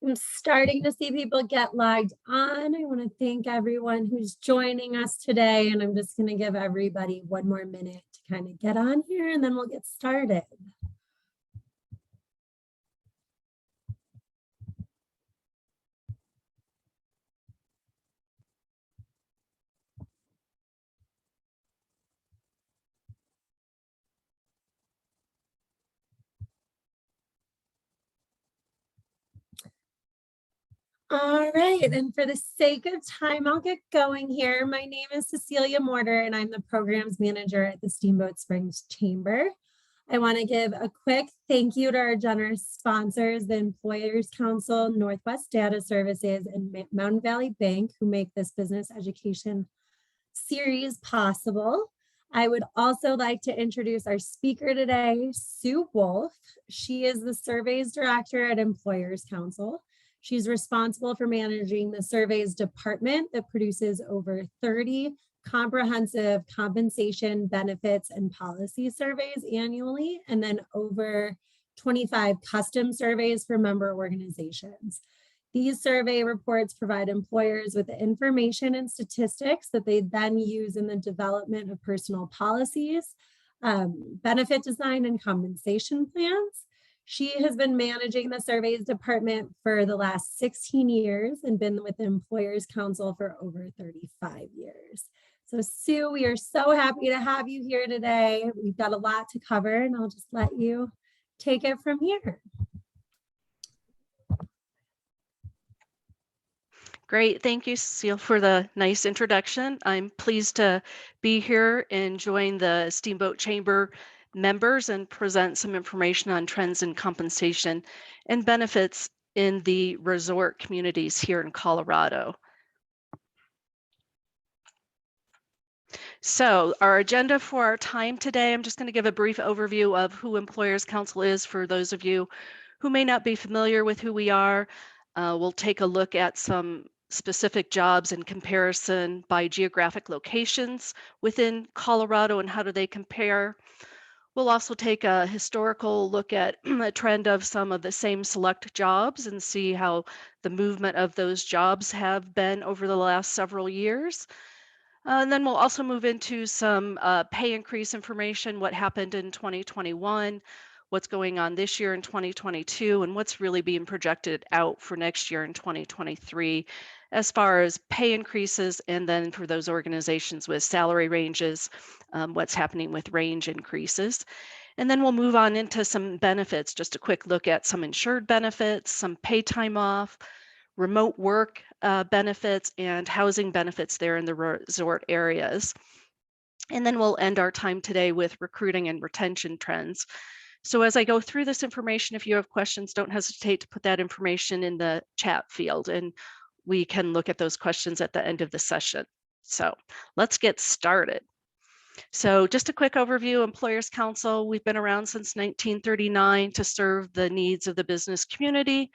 I'm starting to see people get logged on. I want to thank everyone who's joining us today, and I'm just going to give everybody one more minute to kind of get on here, and then we'll get started. All right, and for the sake of time, I'll get going here. My name is Cecilia Mortar, and I'm the programs manager at the Steamboat Springs Chamber. I want to give a quick thank you to our generous sponsors, the Employers Council, Northwest Data Services, and Mountain Valley Bank, who make this business education series possible. I would also like to introduce our speaker today, Sue Wolf. She is the surveys director at Employers Council. She's responsible for managing the surveys department that produces over 30 comprehensive compensation, benefits, and policy surveys annually, and then over 25 custom surveys for member organizations. These survey reports provide employers with the information and statistics that they then use in the development of personal policies, benefit design, and compensation plans. She has been managing the surveys department for the last 16 years and been with the Employers Council for over 35 years. So Sue, we are so happy to have you here today. We've got a lot to cover, and I'll just let you take it from here. Great. Thank you, Cecile, for the nice introduction. I'm pleased to be here and join the Steamboat Chamber members and present some information on trends in compensation and benefits in the resort communities here in Colorado. So our agenda for our time today, I'm just going to give a brief overview of who Employers Council is for those of you who may not be familiar with who we are. We'll take a look at some specific jobs in comparison by geographic locations within Colorado and how do they compare. We'll also take a historical look at a trend of some of the same select jobs and see how the movement of those jobs have been over the last several years. And then we'll also move into some pay increase information, what happened in 2021, what's going on this year in 2022, and what's really being projected out for next year in 2023 as far as pay increases, and then for those organizations with salary ranges, what's happening with range increases. And then we'll move on into some benefits, just a quick look at some insured benefits, some pay time off, remote work benefits, and housing benefits there in the resort areas. And then we'll end our time today with recruiting and retention trends. So as I go through this information, if you have questions, don't hesitate to put that information in the chat field, and we can look at those questions at the end of the session. So let's get started. So just a quick overview, Employers Council, we've been around since 1939 to serve the needs of the business community.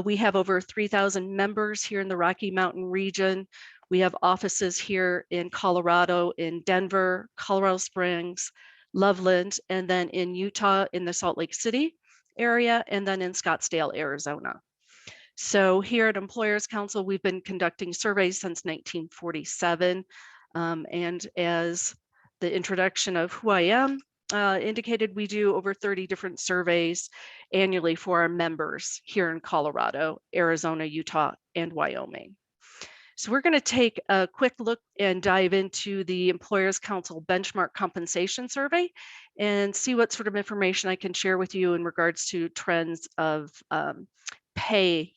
We have over 3,000 members here in the Rocky Mountain region. We have offices here in Colorado, in Denver, Colorado Springs, Loveland, and then in Utah in the Salt Lake City area, and then in Scottsdale, Arizona. So here at Employers Council, we've been conducting surveys since 1947. And as the introduction of who I am indicated, we do over 30 different surveys annually for our members here in Colorado, Arizona, Utah, and Wyoming. So we're going to take a quick look and dive into the Employers Council Benchmark Compensation Survey and see what sort of information I can share with you in regards to trends of pay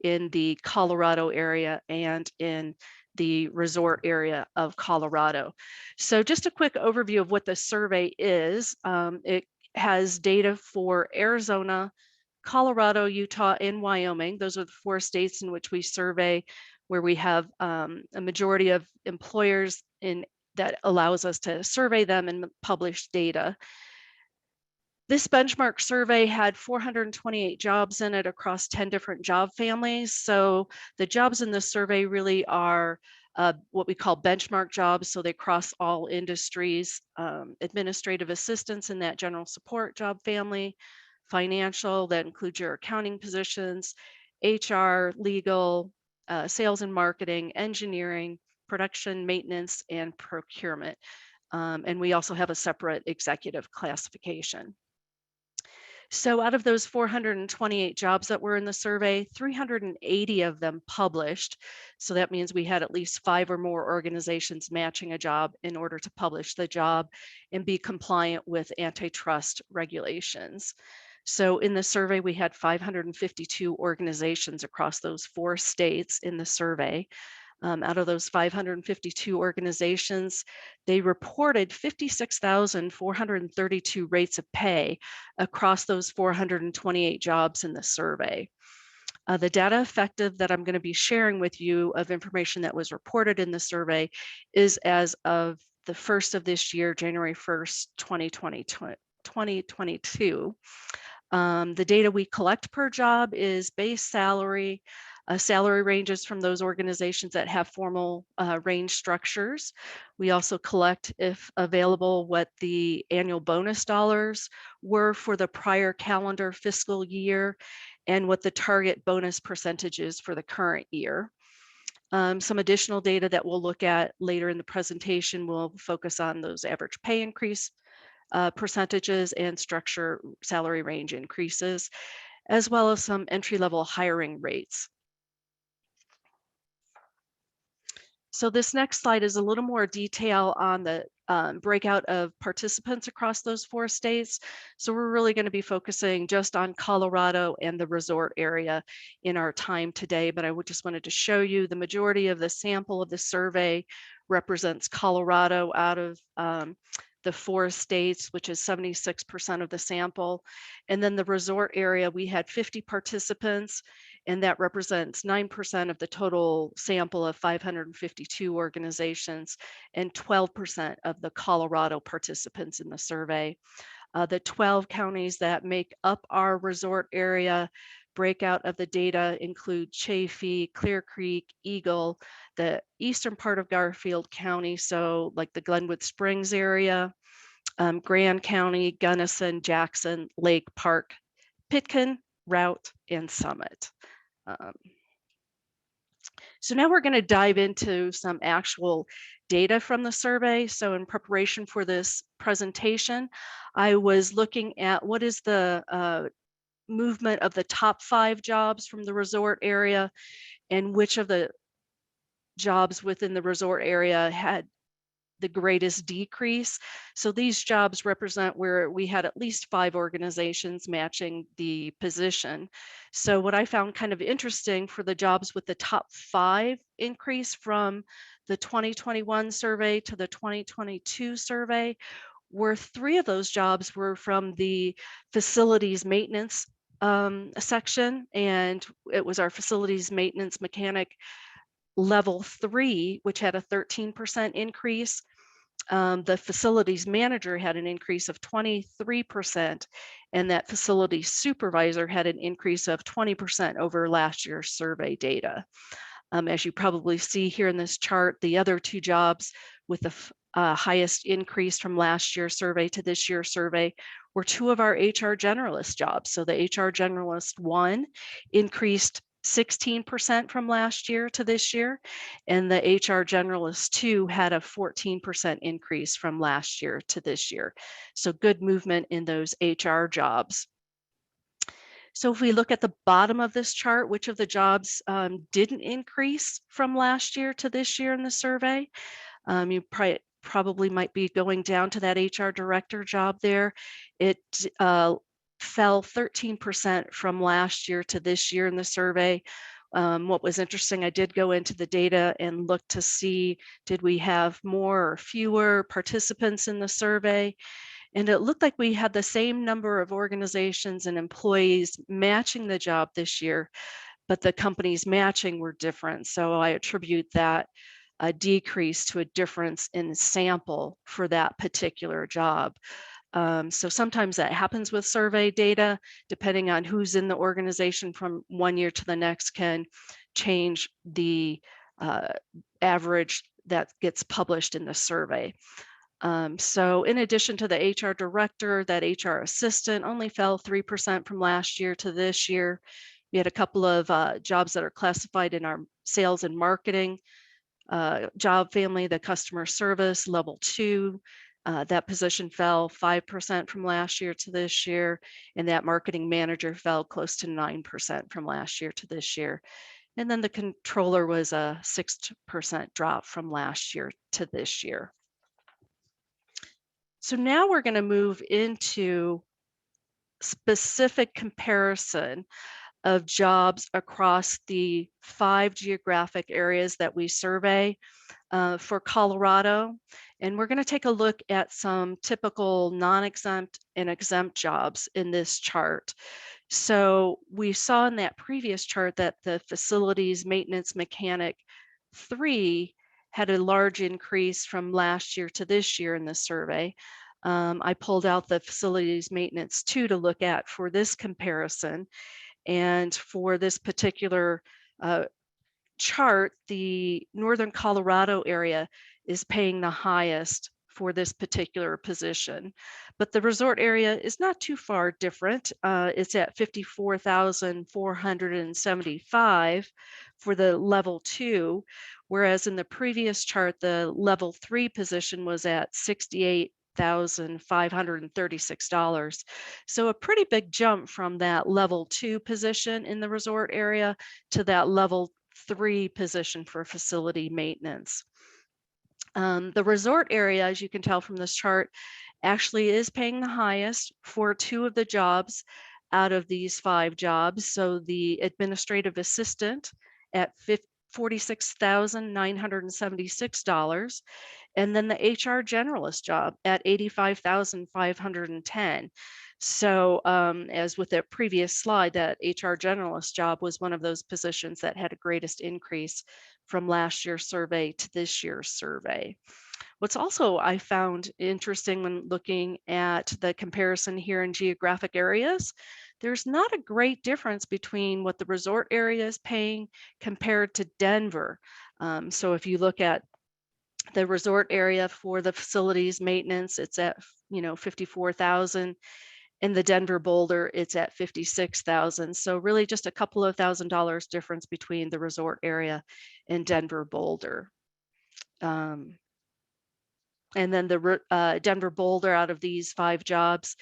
in the Colorado area and in the resort area of Colorado. So just a quick overview of what the survey is. It has data for Arizona, Colorado, Utah, and Wyoming. Those are the 4 states in which we survey, where we have a majority of employers in that allows us to survey them and publish data. This benchmark survey had 428 jobs in it across 10 different job families. So the jobs in this survey really are what we call benchmark jobs. So they cross all industries, administrative assistance in that general support job family, financial, that includes your accounting positions, HR, legal, sales and marketing, engineering, production, maintenance, and procurement. And we also have a separate executive classification. So out of those 428 jobs that were in the survey, 380 of them published. So that means we had at least 5 or more organizations matching a job in order to publish the job and be compliant with antitrust regulations. So in the survey, we had 552 organizations across those 4 states in the survey. Out of those 552 organizations, they reported 56,432 rates of pay across those 428 jobs in the survey. The data effective that I'm going to be sharing with you of information that was reported in the survey is as of the first of this year, January 1st, 2022. The data we collect per job is base salary, salary ranges from those organizations that have formal range structures. We also collect, if available, what the annual bonus dollars were for the prior calendar fiscal year and what the target bonus percentage is for the current year. Some additional data that we'll look at later in the presentation will focus on those average pay increase percentages and structure salary range increases, as well as some entry-level hiring rates. So this next slide is a little more detail on the breakout of participants across those 4 states. So we're really going to be focusing just on Colorado and the resort area in our time today, but I just wanted to show you the majority of the sample of the survey represents Colorado out of the 4 states, which is 76% of the sample. And then the resort area, we had 50 participants, and that represents 9% of the total sample of 552 organizations and 12% of the Colorado participants in the survey. The 12 counties that make up our resort area breakout of the data include Chaffee, Clear Creek, Eagle, the eastern part of Garfield County, so like the Glenwood Springs area, Grand County, Gunnison, Jackson, Lake Park, Pitkin, Routt, and Summit. So now we're going to dive into some actual data from the survey. So in preparation for this presentation, I was looking at what is the movement of the top 5 jobs from the resort area and which of the jobs within the resort area had the greatest decrease. So these jobs represent where we had at least 5 organizations matching the position. So what I found kind of interesting for the jobs with the top 5 increase from the 2021 survey to the 2022 survey were 3 of those jobs were from the facilities maintenance section, and it was our facilities maintenance mechanic level 3, which had a 13% increase. The facilities manager had an increase of 23%, and that facility supervisor had an increase of 20% over last year's survey data. As you probably see here in this chart, the other 2 jobs with the highest increase from last year's survey to this year's survey were 2 of our HR generalist jobs. So the HR generalist 1 increased 16% from last year to this year, and the HR generalist 2 had a 14% increase from last year to this year. So good movement in those HR jobs. So if we look at the bottom of this chart, which of the jobs didn't increase from last year to this year in the survey? You probably might be going down to that HR director job there. It fell 13% from last year to this year in the survey. What was interesting, I did go into the data and look to see, did we have more or fewer participants in the survey? And it looked like we had the same number of organizations and employees matching the job this year, but the companies matching were different. So I attribute that a decrease to a difference in sample for that particular job. So sometimes that happens with survey data, depending on who's in the organization from one year to the next can change the average that gets published in the survey. So in addition to the HR director, that HR assistant only fell 3% from last year to this year. We had a couple of jobs that are classified in our sales and marketing job family, the customer service level 2. That position fell 5% from last year to this year, and that marketing manager fell close to 9% from last year to this year. And then the controller was a 6% drop from last year to this year. So now we're going to move into specific comparison of jobs across the 5 geographic areas that we survey for Colorado. And we're going to take a look at some typical non-exempt and exempt jobs in this chart. So we saw in that previous chart that the facilities maintenance mechanic 3 had a large increase from last year to this year in the survey. I pulled out the facilities maintenance 2 to look at for this comparison. And for this particular chart, the Northern Colorado area is paying the highest for this particular position. But the resort area is not too far different. It's at $54,475 for the level 2, whereas in the previous chart, the level 3 position was at $68,536. So a pretty big jump from that level 2 position in the resort area to that level 3 position for facility maintenance. The resort area, as you can tell from this chart, actually is paying the highest for 2 of the jobs out of these 5 jobs. So the administrative assistant at $46,976, and then the HR generalist job at $85,510. So as with the previous slide, that HR generalist job was one of those positions that had a greatest increase from last year's survey to this year's survey. What's also I found interesting when looking at the comparison here in geographic areas, there's not a great difference between what the resort area is paying compared to Denver. So if you look at the resort area for the facilities maintenance, it's at 54,000. In the Denver Boulder, it's at 56,000. So really just a couple of $1,000 difference between the resort area and Denver Boulder. And then the Denver Boulder, out of these 5 jobs,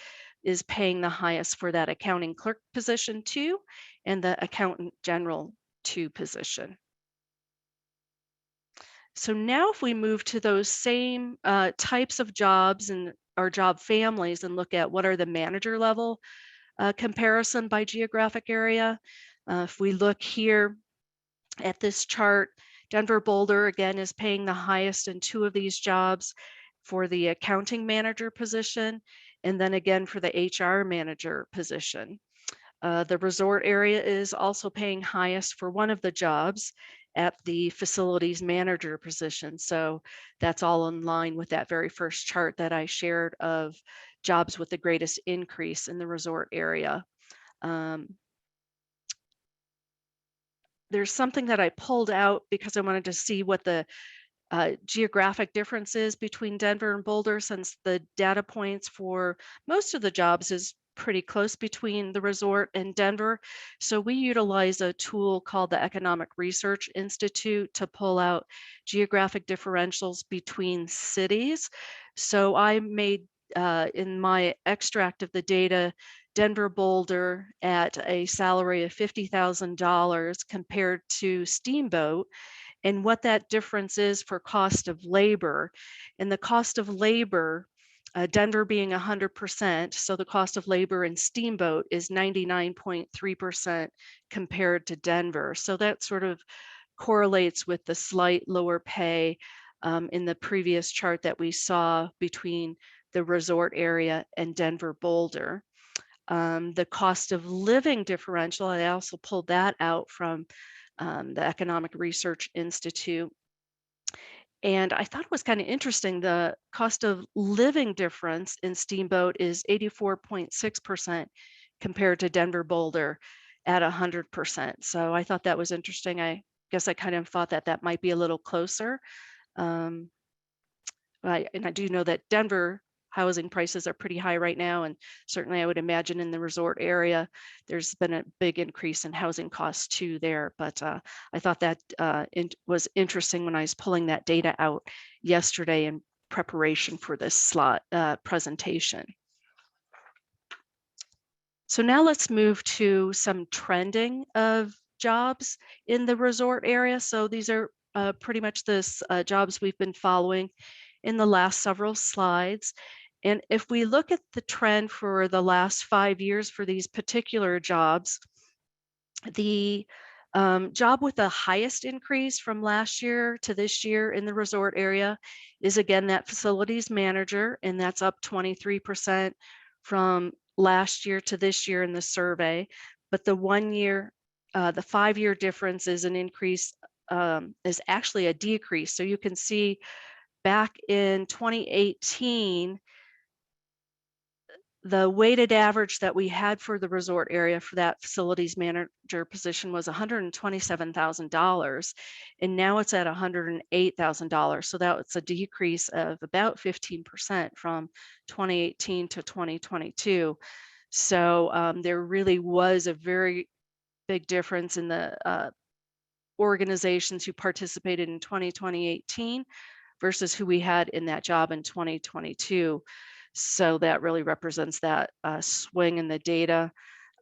is paying the highest for that accounting clerk position 2 and the accountant general 2 position. So now if we move to those same types of jobs and our job families and look at what are the manager level comparison by geographic area. If we look here at this chart, Denver Boulder again is paying the highest in 2 of these jobs for the accounting manager position, and then again for the HR manager position. The resort area is also paying highest for 1 of the jobs at the facilities manager position. So that's all in line with that very first chart that I shared of jobs with the greatest increase in the resort area. There's something that I pulled out because I wanted to see what the geographic differences between Denver and Boulder, since the data points for most of the jobs is pretty close between the resort and Denver. So we utilize a tool called the Economic Research Institute to pull out geographic differentials between cities. So I made in my extract of the data, Denver Boulder at a salary of $50,000 compared to Steamboat, and what that difference is for cost of labor. And the cost of labor, Denver being 100%, so the cost of labor in Steamboat is 99.3% compared to Denver. So that sort of correlates with the slight lower pay in the previous chart that we saw between the resort area and Denver Boulder. The cost of living differential, I also pulled that out from the Economic Research Institute. And I thought it was kind of interesting. The cost of living difference in Steamboat is 84.6% compared to Denver Boulder at 100%. So I thought that was interesting. I guess I kind of thought that that might be a little closer. And I do know that Denver housing prices are pretty high right now. And certainly I would imagine in the resort area, there's been a big increase in housing costs too there. But I thought that was interesting when I was pulling that data out yesterday in preparation for this slot presentation. So now let's move to some trending of jobs in the resort area. So these are pretty much the jobs we've been following in the last several slides. And if we look at the trend for the last 5 years for these particular jobs, the job with the highest increase from last year to this year in the resort area is again that facilities manager, and that's up 23% from last year to this year in the survey. But the 1 year, the 5 year difference is an increase, is actually a decrease. So you can see back in 2018, the weighted average that we had for the resort area for that facilities manager position was $127,000, and now it's at $108,000. So that's a decrease of about 15% from 2018 to 2022. So there really was a very big difference in the organizations who participated in 2018 versus who we had in that job in 2022. So that really represents that swing in the data.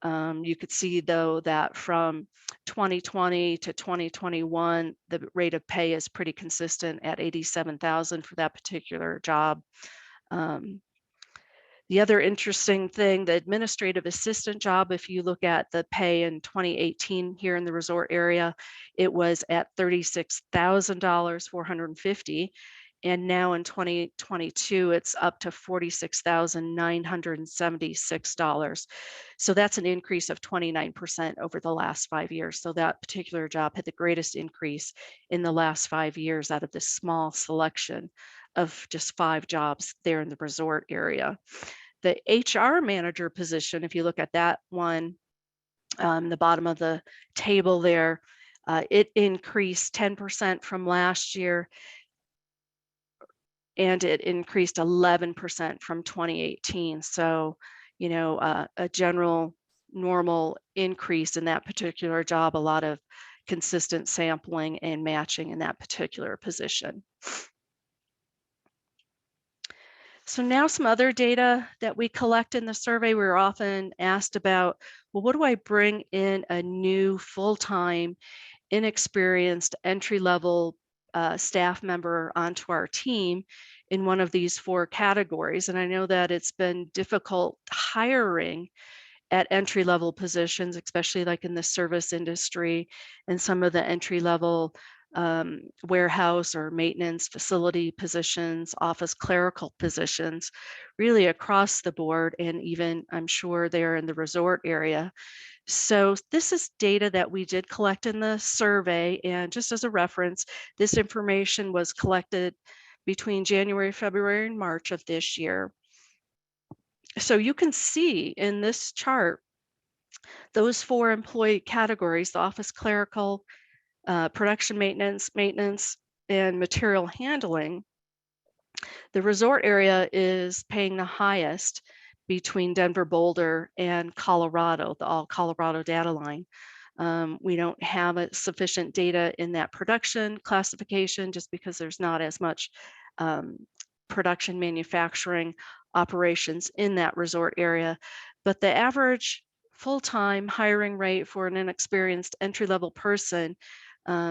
You could see though that from 2020 to 2021, the rate of pay is pretty consistent at $87,000 for that particular job. The other interesting thing, the administrative assistant job, if you look at the pay in 2018 here in the resort area, it was at $36,000, 450. And now in 2022, it's up to $46,976. So that's an increase of 29% over the last 5 years. So that particular job had the greatest increase in the last 5 years out of this small selection of just 5 jobs there in the resort area. The HR manager position, if you look at that one, the bottom of the table there, it increased 10% from last year, and it increased 11% from 2018. So, you know, a general normal increase in that particular job, a lot of consistent sampling and matching in that particular position. So now some other data that we collect in the survey, we're often asked about, well, what do I bring in a new full-time, inexperienced, entry-level staff member onto our team in one of these 4 categories? And I know that it's been difficult hiring at entry-level positions, especially like in the service industry and some of the entry-level warehouse or maintenance facility positions, office clerical positions, really across the board, and even I'm sure they're in the resort area. So this is data that we did collect in the survey, and just as a reference, this information was collected between January, February, and March of this year. So you can see in this chart, those 4 employee categories, the office clerical, production maintenance, and material handling, the resort area is paying the highest between Denver, Boulder, and Colorado, the all Colorado data line. We don't have sufficient data in that production classification just because there's not as much production manufacturing operations in that resort area. But the average full-time hiring rate for an inexperienced entry-level person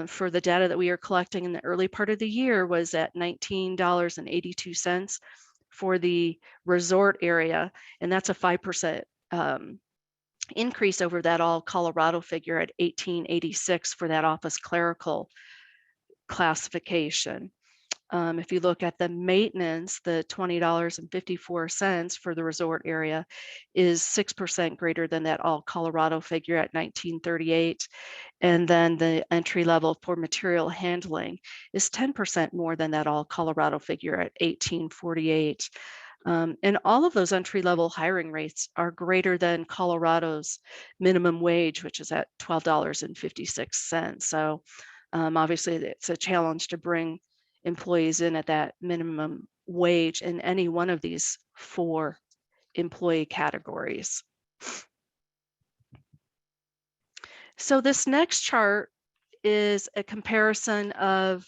for the data that we are collecting in the early part of the year was at $19.82 for the resort area. And that's a 5% increase over that all Colorado figure at $18.86 for that office clerical classification. If you look at the maintenance, the $20.54 for the resort area is 6% greater than that all Colorado figure at $19.38. And then the entry level for material handling is 10% more than that all Colorado figure at $18.48. And all of those entry level hiring rates are greater than Colorado's minimum wage, which is at $12.56. So obviously it's a challenge to bring employees in at that minimum wage in any one of these 4 employee categories. So this next chart is a comparison of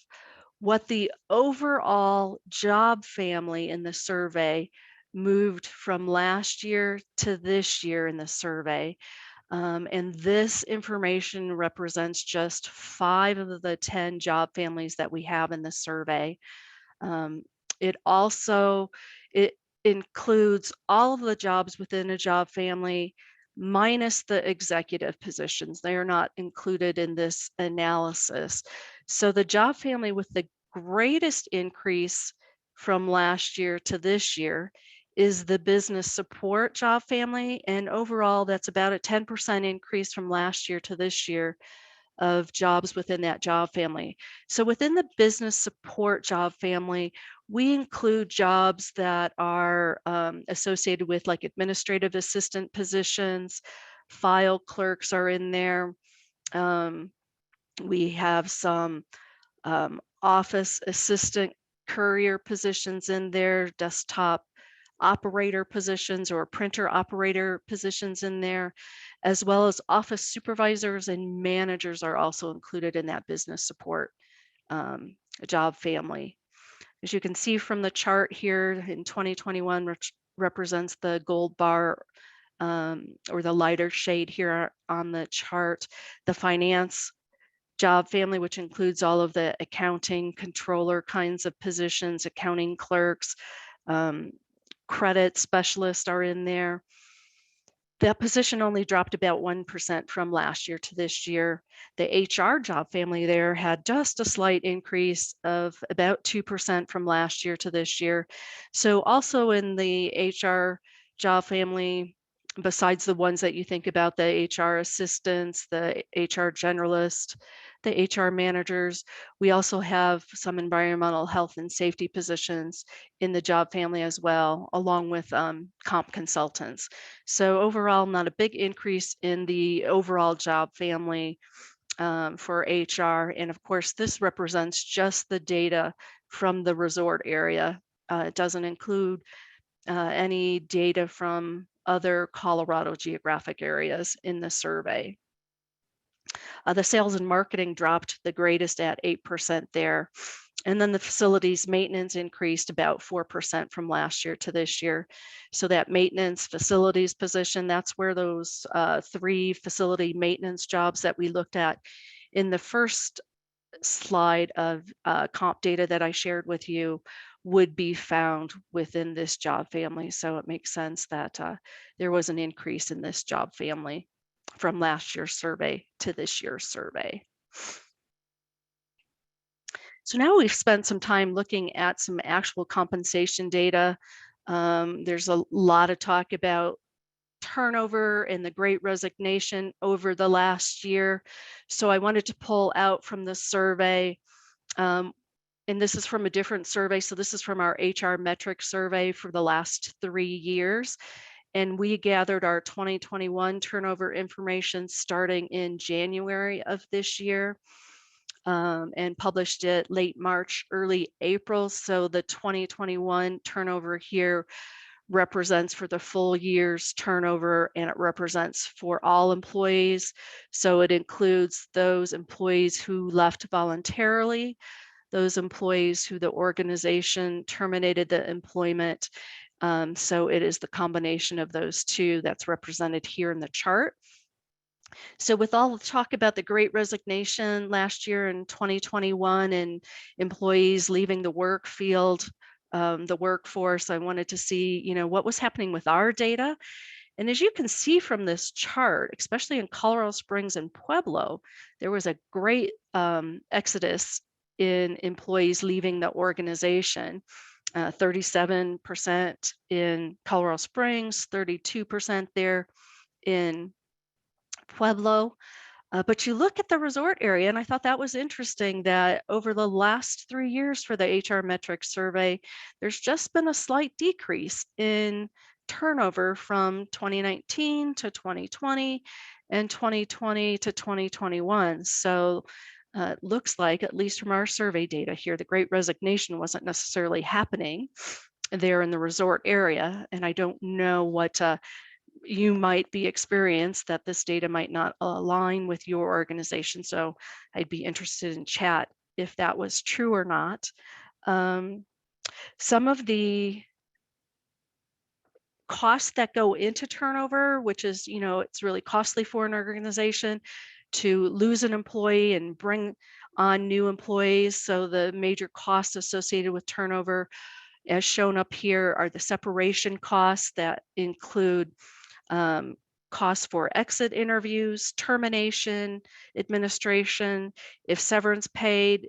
what the overall job family in the survey moved from last year to this year in the survey. And this information represents just 5 of the 10 job families that we have in the survey. Um, it also it includes all of the jobs within a job family minus the executive positions. They are not included in this analysis. So the job family with the greatest increase from last year to this year is the business support job family. And overall, that's about a 10% increase from last year to this year of jobs within that job family. So within the business support job family, we include jobs that are associated with like administrative assistant positions, file clerks are in there. We have some office assistant courier positions in there, desktop operator positions or printer operator positions in there, as well as office supervisors and managers are also included in that business support job family. As you can see from the chart here in 2021, which represents the gold bar or the lighter shade here on the chart, the finance job family, which includes all of the accounting, controller kinds of positions, accounting clerks, credit specialists are in there. That position only dropped about 1% from last year to this year. The HR job family there had just a slight increase of about 2% from last year to this year. So also in the HR job family, besides the ones that you think about, the HR assistants, the HR generalist, the HR managers, we also have some environmental health and safety positions in the job family as well, along with comp consultants. So overall, not a big increase in the overall job family for HR. And of course, this represents just the data from the resort area. It doesn't include any data from other Colorado geographic areas in the survey. The sales and marketing dropped the greatest at 8% there. And then the facilities maintenance increased about 4% from last year to this year. So that maintenance facilities position, that's where those 3 facility maintenance jobs that we looked at in the first slide of comp data that I shared with you would be found within this job family. So it makes sense that there was an increase in this job family from last year's survey to this year's survey. So now we've spent some time looking at some actual compensation data. There's a lot of talk about turnover and the Great Resignation over the last year. So I wanted to pull out from the survey, and this is from a different survey. So this is from our HR metrics survey for the last 3 years. And we gathered our 2021 turnover information starting in January of this year. And published it late March, early April. So the 2021 turnover here represents for the full year's turnover, and it represents for all employees. So it includes those employees who left voluntarily, those employees who the organization terminated the employment. So it is the combination of those two that's represented here in the chart. So with all the talk about the Great Resignation last year in 2021 and employees leaving the work field, the workforce, I wanted to see, what was happening with our data. And as you can see from this chart, especially in Colorado Springs and Pueblo, there was a great exodus in employees leaving the organization. 37% in Colorado Springs, 32% there in Pueblo. But you look at the resort area, and I thought that was interesting that over the last 3 years for the HR metrics survey, there's just been a slight decrease in turnover from 2019 to 2020 and 2020 to 2021. So it looks like, at least from our survey data here, the Great Resignation wasn't necessarily happening there in the resort area. And I don't know what you might be experienced that this data might not align with your organization. So I'd be interested in chat if that was true or not. Some of the costs that go into turnover, which is, it's really costly for an organization to lose an employee and bring on new employees. So the major costs associated with turnover, as shown up here, are the separation costs that include costs for exit interviews, termination, administration, if severance pay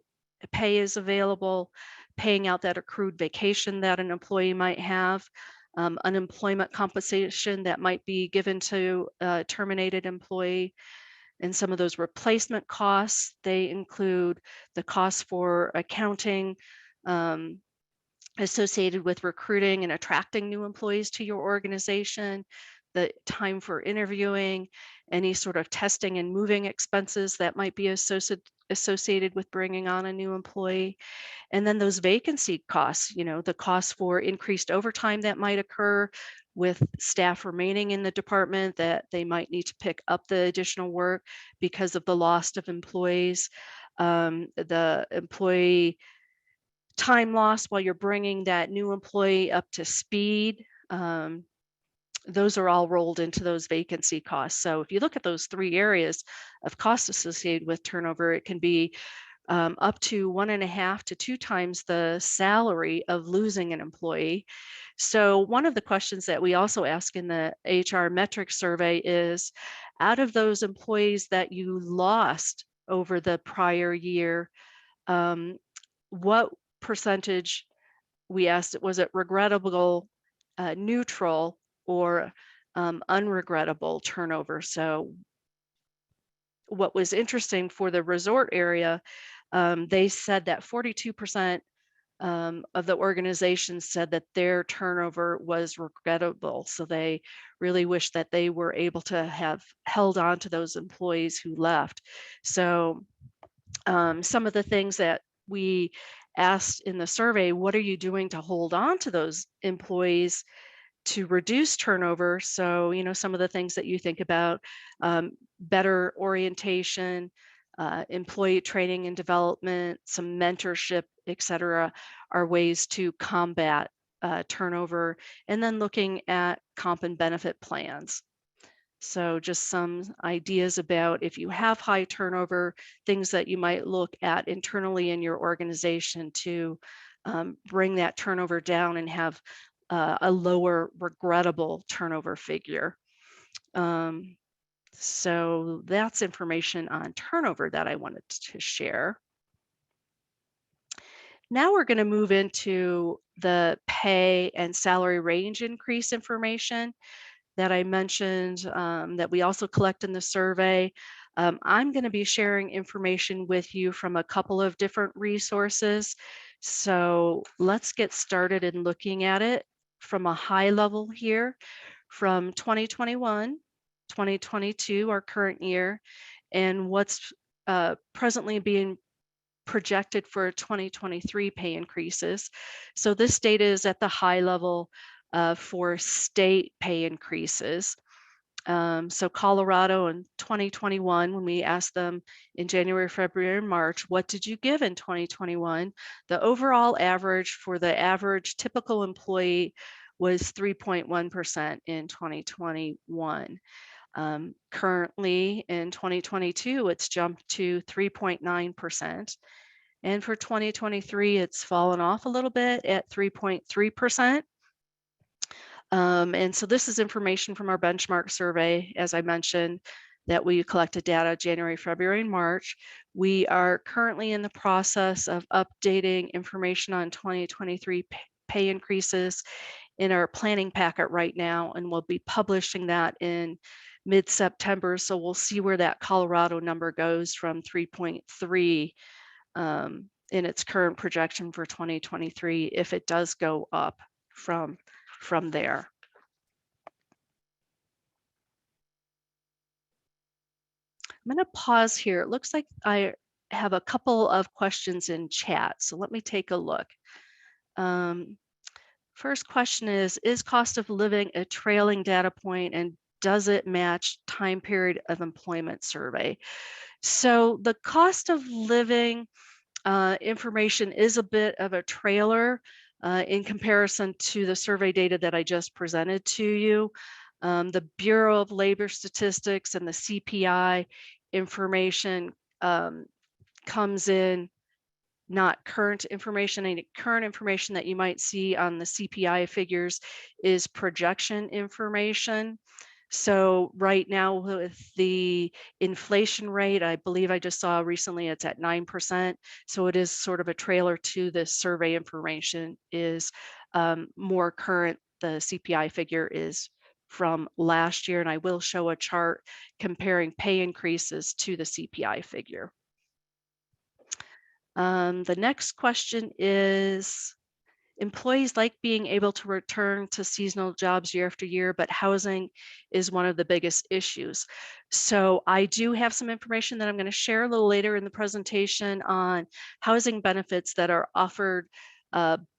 is available, paying out that accrued vacation that an employee might have, unemployment compensation that might be given to a terminated employee. And some of those replacement costs, they include the costs for accounting, associated with recruiting and attracting new employees to your organization, the time for interviewing, any sort of testing and moving expenses that might be associated with bringing on a new employee. And then those vacancy costs, the costs for increased overtime that might occur with staff remaining in the department, that they might need to pick up the additional work because of the loss of employees, the employee time loss while you're bringing that new employee up to speed. Those are all rolled into those vacancy costs. So if you look at those three areas of costs associated with turnover, it can be up to 1.5 to 2 times the salary of losing an employee. So one of the questions that we also ask in the HR metrics survey is, out of those employees that you lost over the prior year, what percentage, we asked, was it regrettable, neutral, or unregrettable turnover? So what was interesting for the resort area, they said that 42% of the organizations said that their turnover was regrettable. So they really wish that they were able to have held on to those employees who left. So some of the things that we asked in the survey, what are you doing to hold on to those employees to reduce turnover? So, some of the things that you think about, better orientation, employee training and development, some mentorship, et cetera, are ways to combat turnover. And then looking at comp and benefit plans. So just some ideas about, if you have high turnover, things that you might look at internally in your organization to bring that turnover down and have a lower regrettable turnover figure. So that's information on turnover that I wanted to share. Now we're going to move into the pay and salary range increase information that I mentioned, that we also collect in the survey. I'm going to be sharing information with you from a couple of different resources. So let's get started in looking at it from a high level here, from 2021, 2022, our current year, and what's presently being projected for 2023 pay increases. So this data is at the high level for state pay increases. So Colorado in 2021, when we asked them in January, February, and March, what did you give in 2021? The overall average for the average typical employee was 3.1% in 2021. Currently in 2022, it's jumped to 3.9%. And for 2023, it's fallen off a little bit at 3.3%. And so this is information from our benchmark survey, as I mentioned, that we collected data January, February, and March. We are currently in the process of updating information on 2023 pay increases in our planning packet right now, and we'll be publishing that in mid-September. So we'll see where that Colorado number goes from 3.3 in its current projection for 2023, if it does go up from there. I'm going to pause here. It looks like have a couple of questions in chat. So let me take a look. First question is cost of living a trailing data point, and does it match time period of employment survey? So the cost of living information is a bit of a trailer in comparison to the survey data that I just presented to you. The Bureau of Labor Statistics and the CPI information comes in not current information. Any current information that you might see on the CPI figures is projection information. So right now with the inflation rate, I believe I just saw recently it's at 9%. So it is sort of a trailer to this survey information is more current. The CPI figure is from last year, and I will show a chart comparing pay increases to the CPI figure. The next question is, employees like being able to return to seasonal jobs year after year, but housing is one of the biggest issues. So I do have some information that I'm going to share a little later in the presentation on housing benefits that are offered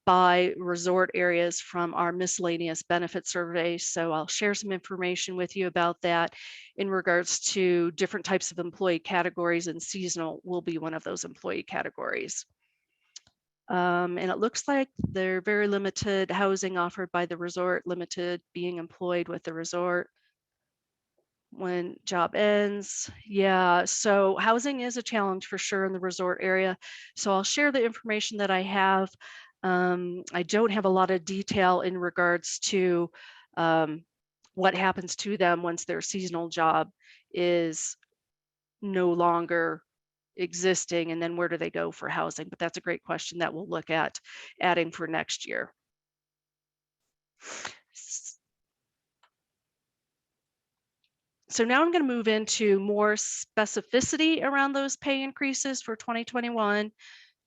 by resort areas from our miscellaneous benefit survey. So I'll share some information with you about that in regards to different types of employee categories, and seasonal will be one of those employee categories. And it looks like they're very limited housing offered by the resort, limited being employed with the resort when job ends. Yeah, so housing is a challenge for sure in the resort area. So I'll share the information that I have. I don't have a lot of detail in regards to what happens to them once their seasonal job is no longer existing, and then where do they go for housing? But that's a great question that we'll look at adding for next year. So now I'm going to move into more specificity around those pay increases for 2021,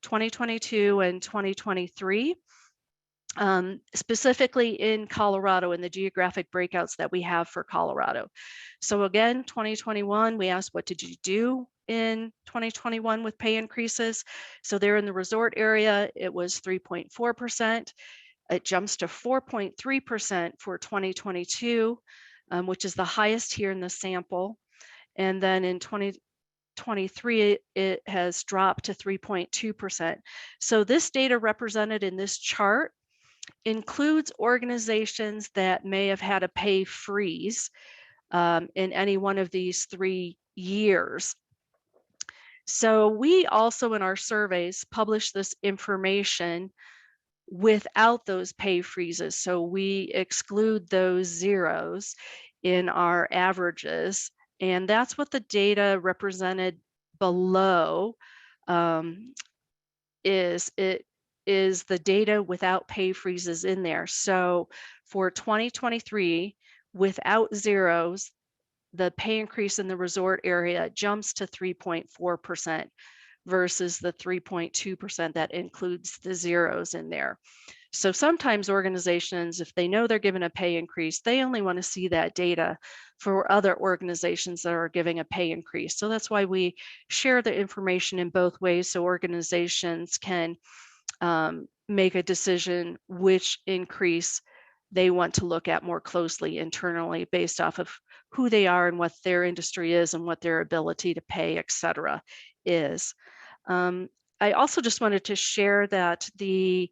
2022, and 2023. Specifically in Colorado and the geographic breakouts that we have for Colorado. So again, 2021, we asked, what did you do in 2021 with pay increases? So there in the resort area, it was 3.4%. It jumps to 4.3% for 2022, which is the highest here in the sample. And then in 2023, it has dropped to 3.2%. So this data represented in this chart includes organizations that may have had a pay freeze in any one of these 3 years. So we also in our surveys publish this information without those pay freezes. So we exclude those zeros in our averages. And that's what the data represented below is. It is the data without pay freezes in there. So for 2023, without zeros, the pay increase in the resort area jumps to 3.4% versus the 3.2% that includes the zeros in there. So sometimes organizations, if they know they're given a pay increase, they only want to see that data for other organizations that are giving a pay increase. So that's why we share the information in both ways so organizations can make a decision which increase they want to look at more closely internally based off of who they are and what their industry is and what their ability to pay, et cetera, is. I also just wanted to share that the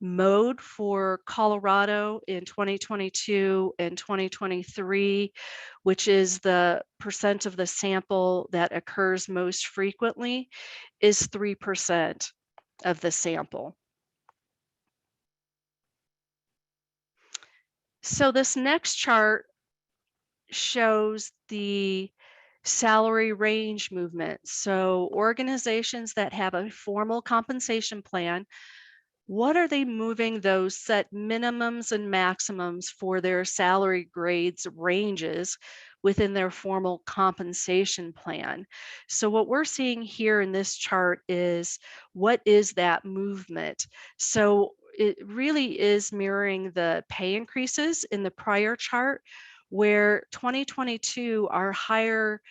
mode for Colorado in 2022 and 2023, which is the percent of the sample that occurs most frequently, is 3% of the sample. So this next chart shows the salary range movement. So organizations that have a formal compensation plan, what are they moving those set minimums and maximums for their salary grades ranges within their formal compensation plan? So what we're seeing here in this chart is, what is that movement? So it really is mirroring the pay increases in the prior chart, where 2022, our higher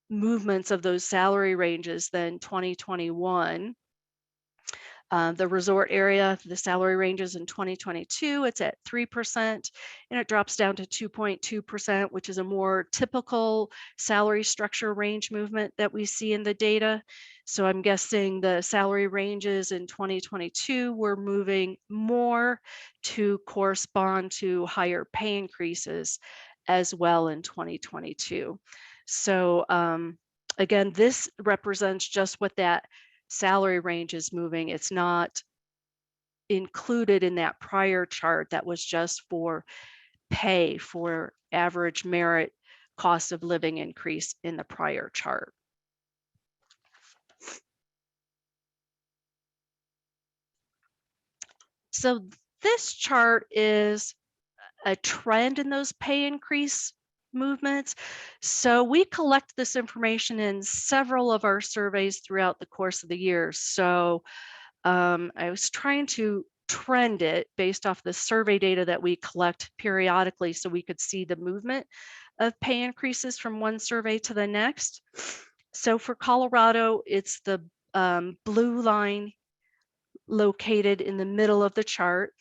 movements of those salary ranges than 2021. The resort area, the salary ranges in 2022, it's at 3%, and it drops down to 2.2%, which is a more typical salary structure range movement that we see in the data. So I'm guessing the salary ranges in 2022 were moving more to correspond to higher pay increases as well in 2022. So again, this represents just what that salary range is moving. It's not included in that prior chart that was just for pay for average merit cost of living increase in the prior chart. So this chart is a trend in those pay increase movements. So we collect this information in several of our surveys throughout the course of the year. So I was trying to trend it based off the survey data that we collect periodically so we could see the movement of pay increases from one survey to the next. So for Colorado, it's the blue line located in the middle of the chart.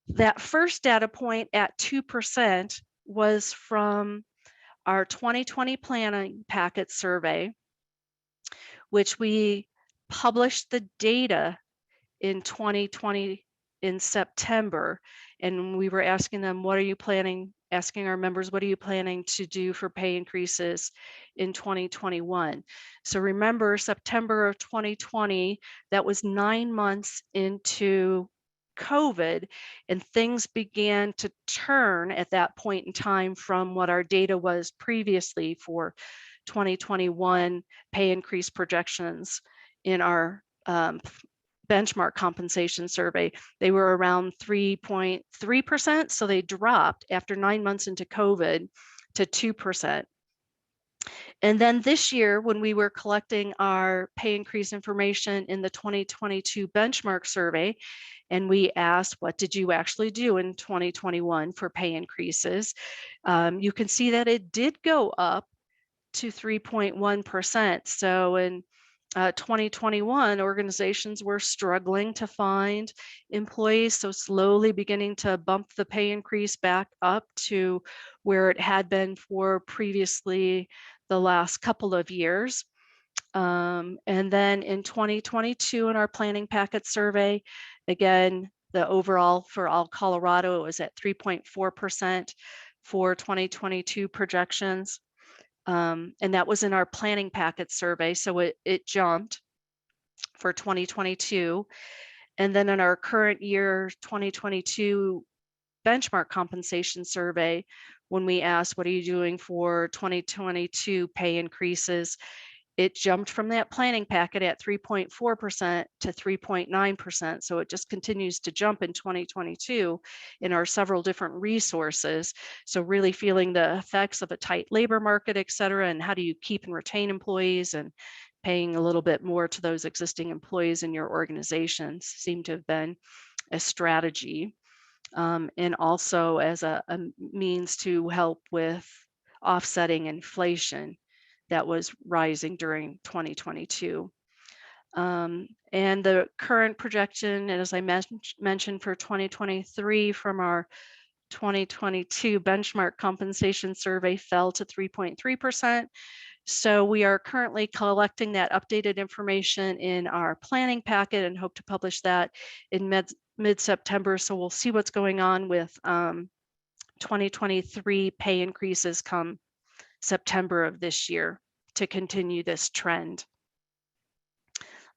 That first data point at 2% was from our 2020 planning packet survey, which we published the data in 2020 in September, and we were asking them, asking our members, what are you planning to do for pay increases in 2021? So remember, September of 2020, that was 9 months into COVID, and things began to turn at that point in time from what our data was previously for 2021 pay increase projections in our benchmark compensation survey. They were around 3.3%, so they dropped after 9 months into COVID to 2%. And then this year, when we were collecting our pay increase information in the 2022 benchmark survey, and we asked, what did you actually do in 2021 for pay increases? You can see that it did go up to 3.1%. So in 2021, organizations were struggling to find employees, so slowly beginning to bump the pay increase back up to where it had been for previously the last couple of years. And then in 2022, in our planning packet survey, again, the overall for all Colorado was at 3.4% for 2022 projections. And that was in our planning packet survey, so it jumped for 2022. And then in our current year 2022 benchmark compensation survey, when we asked, what are you doing for 2022 pay increases, it jumped from that planning packet at 3.4% to 3.9%. So it just continues to jump in 2022 in our several different resources. So really feeling the effects of a tight labor market, et cetera, and how do you keep and retain employees, and paying a little bit more to those existing employees in your organizations seem to have been a strategy. And also as a means to help with offsetting inflation that was rising during 2022. And the current projection, and as I mentioned for 2023 from our 2022 benchmark compensation survey, fell to 3.3%. So we are currently collecting that updated information in our planning packet and hope to publish that in mid-September. So we'll see what's going on with 2023 pay increases come September of this year to continue this trend.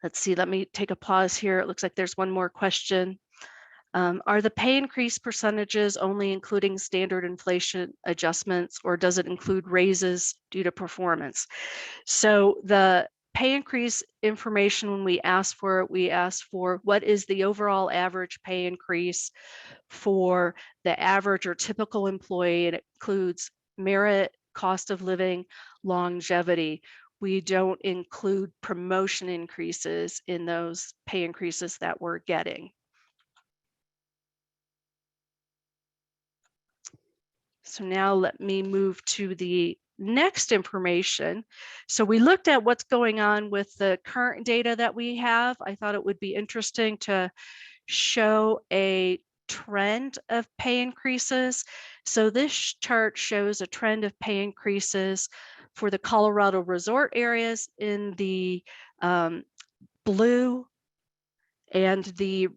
Let's see, let me take a pause here. It looks like there's one more question. Are the pay increase percentages only including standard inflation adjustments, or does it include raises due to performance? So the pay increase information, when we ask for it, we ask for what is the overall average pay increase for the average or typical employee. It includes merit, cost of living, longevity. We don't include promotion increases in those pay increases that we're getting. So now let me move to the next information. So we looked at what's going on with the current data that we have. I thought it would be interesting to show a trend of pay increases. So this chart shows a trend of pay increases for the Colorado resort areas in the blue, and the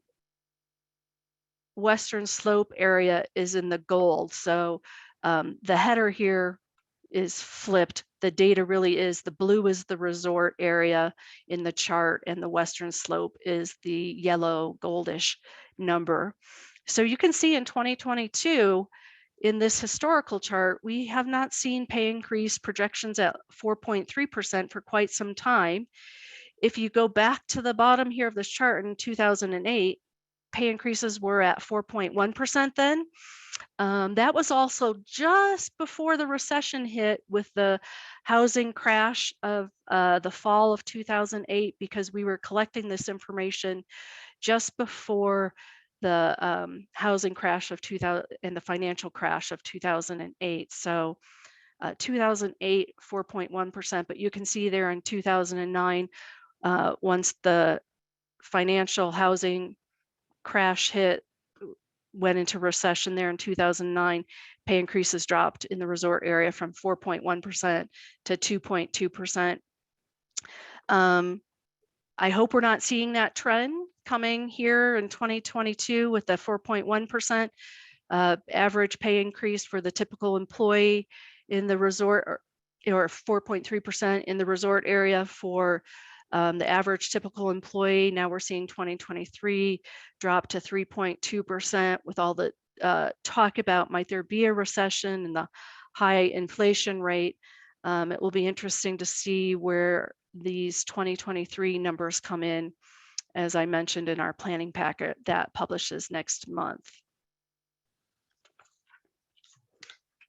Western Slope area is in the gold. So the header here is flipped. The data really is the blue is the resort area in the chart, and the Western Slope is the yellow goldish number. So you can see in 2022, in this historical chart, we have not seen pay increase projections at 4.3% for quite some time. If you go back to the bottom here of this chart in 2008, pay increases were at 4.1% then. That was also just before the recession hit with the housing crash of the fall of 2008, because we were collecting this information just before the housing crash of 2000 and the financial crash of 2008. So 2008, 4.1%, but you can see there in 2009, once the financial housing crash hit, went into recession there in 2009, pay increases dropped in the resort area from 4.1% to 2.2%. I hope we're not seeing that trend coming here in 2022 with the 4.1% average pay increase for the typical employee in the resort, or 4.3% in the resort area for the average typical employee. Now we're seeing 2023 drop to 3.2% with all the talk about might there be a recession and the high inflation rate. It will be interesting to see where these 2023 numbers come in, as I mentioned in our planning packet that publishes next month.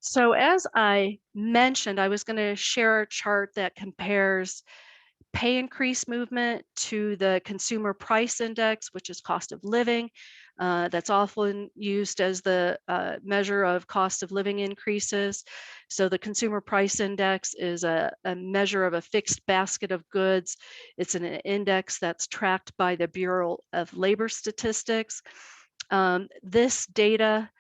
So as I mentioned, I was going to share a chart that compares pay increase movement to the consumer price index, which is cost of living. That's often used as the measure of cost of living increases. So the consumer price index is a measure of a fixed basket of goods. It's an index that's tracked by the Bureau of Labor Statistics. This data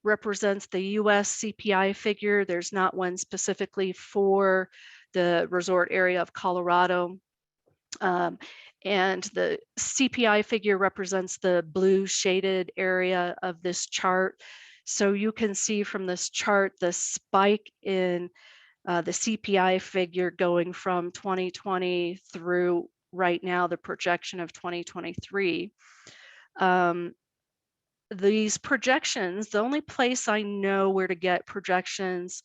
represents the US CPI figure. There's not one specifically for the resort area of Colorado. And the CPI figure represents the blue shaded area of this chart. So you can see from this chart the spike in the CPI figure going from 2020 through right now, the projection of 2023. These projections, the only place I know where to get projections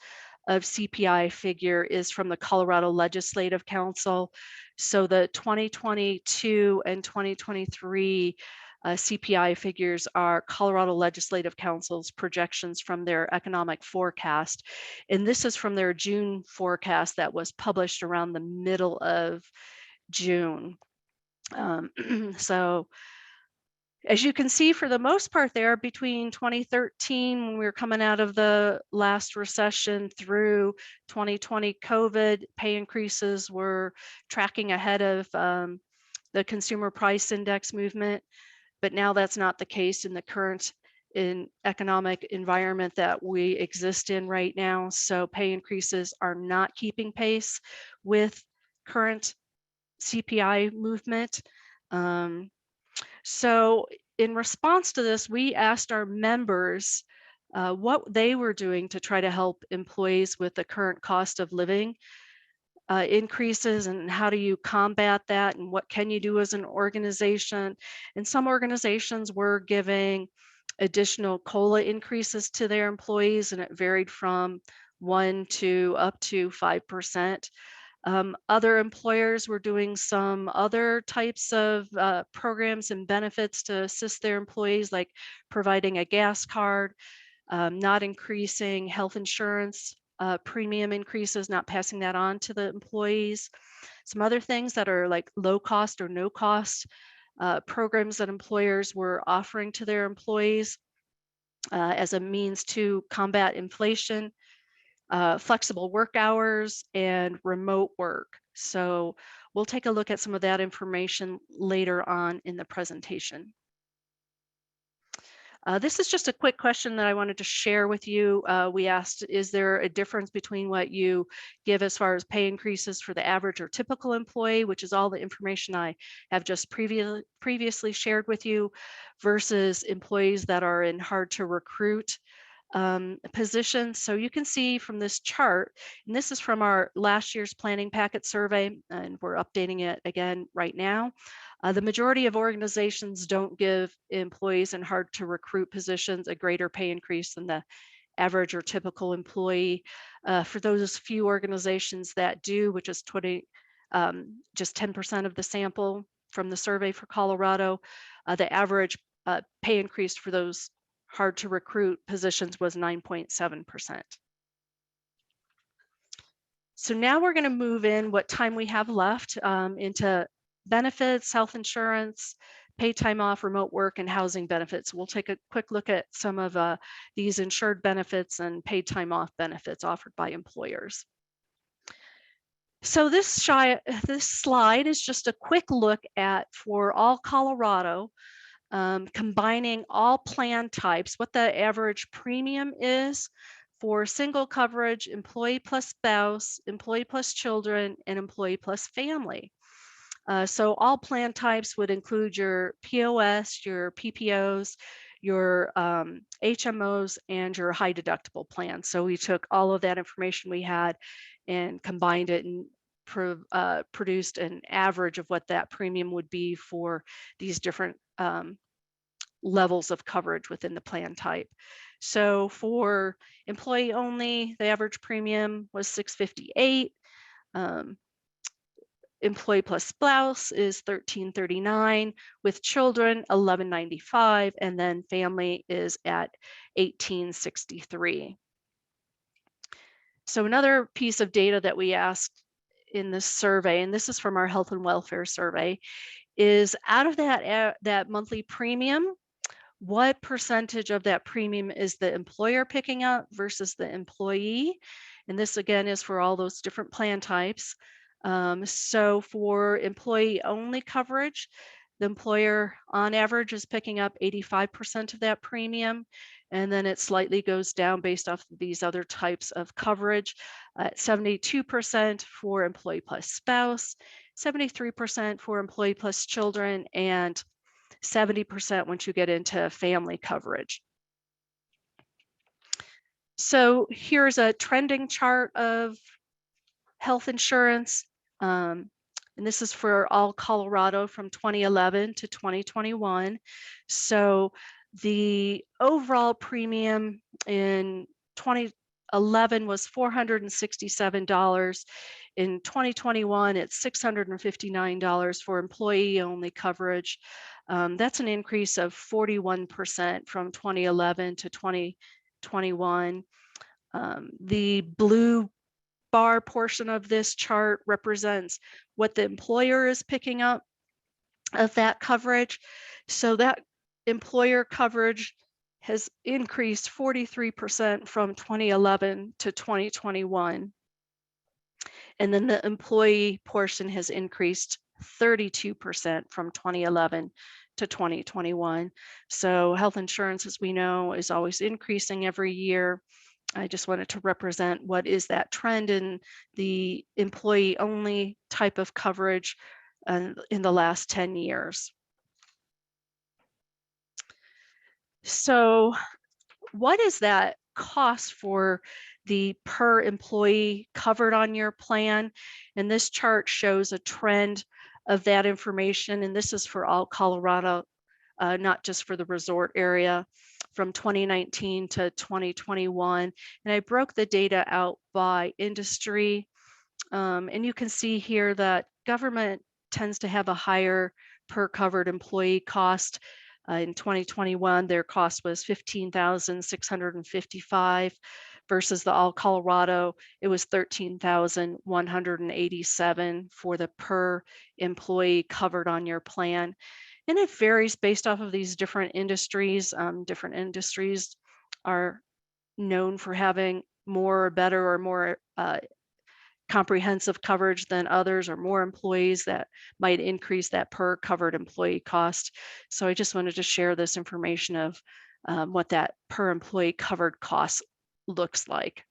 of CPI figure is from the Colorado Legislative Council. So the 2022 and 2023 CPI figures are Colorado Legislative Council's projections from their economic forecast. And this is from their June forecast that was published around the middle of June. So as you can see, for the most part there, between 2013, when we were coming out of the last recession, through 2020 COVID, pay increases were tracking ahead of the consumer price index movement. But now that's not the case in the current economic environment that we exist in right now. So pay increases are not keeping pace with current CPI movement. So in response to this, we asked our members what they were doing to try to help employees with the current cost of living increases, and how do you combat that, and what can you do as an organization. And some organizations were giving additional COLA increases to their employees, and it varied from 1 to up to 5%. Other employers were doing some other types of programs and benefits to assist their employees, like providing a gas card, not increasing health insurance premium increases, not passing that on to the employees. Some other things that are like low cost or no cost programs that employers were offering to their employees as a means to combat inflation. flexible work hours, and remote work. So we'll take a look at some of that information later on in the presentation. This is just a quick question that I wanted to share with you. We asked, is there a difference between what you give as far as pay increases for the average or typical employee, which is all the information I have just previously shared with you, versus employees that are in hard to recruit positions. So you can see from this chart, and this is from our last year's planning packet survey, and we're updating it again right now. The majority of organizations don't give employees in hard to recruit positions a greater pay increase than the average or typical employee. For those few organizations that do, which is just 10% of the sample from the survey for Colorado, the average pay increase for those hard to recruit positions was 9.7%. So now we're going to move in what time we have left into benefits, health insurance, paid time off, remote work, and housing benefits. We'll take a quick look at some of these insured benefits and paid time off benefits offered by employers. So this slide is just a quick look at, for all Colorado, combining all plan types, what the average premium is for single coverage, employee plus spouse, employee plus children, and employee plus family. So all plan types would include your POS, your PPOs, your HMOs, and your high deductible plan. So we took all of that information we had and combined it and produced an average of what that premium would be for these different levels of coverage within the plan type. So for employee only, the average premium was $658. Employee plus spouse is $1,339, with children $1,195, and then family is at $1,863. So another piece of data that we asked in this survey, and this is from our health and welfare survey, is out of that monthly premium, what percentage of that premium is the employer picking up versus the employee? And this again is for all those different plan types. So for employee only coverage, the employer on average is picking up 85% of that premium, and then it slightly goes down based off of these other types of coverage. 72% for employee plus spouse, 73% for employee plus children, and 70% once you get into family coverage. So here's a trending chart of health insurance. And this is for all Colorado from 2011 to 2021. So the overall premium in 2011 was $467. In 2021, it's $659 for employee only coverage. That's an increase of 41% from 2011 to 2021. The blue bar portion of this chart represents what the employer is picking up of that coverage. So that employer coverage has increased 43% from 2011 to 2021. And then the employee portion has increased 32% from 2011 to 2021. So health insurance, as we know, is always increasing every year. I just wanted to represent what is that trend in the employee only type of coverage in the last 10 years. So what is that cost for the per employee covered on your plan? And this chart shows a trend of that information. And this is for all Colorado, not just for the resort area, from 2019 to 2021. And I broke the data out by industry. And you can see here that government tends to have a higher per covered employee cost. In 2021, their cost was $15,655 versus the all Colorado, it was $13,187 for the per employee covered on your plan. And it varies based off of these different industries. Different industries are known for having more or better or more comprehensive coverage than others, or more employees that might increase that per covered employee cost. So I just wanted to share this information of what that per employee covered cost looks like.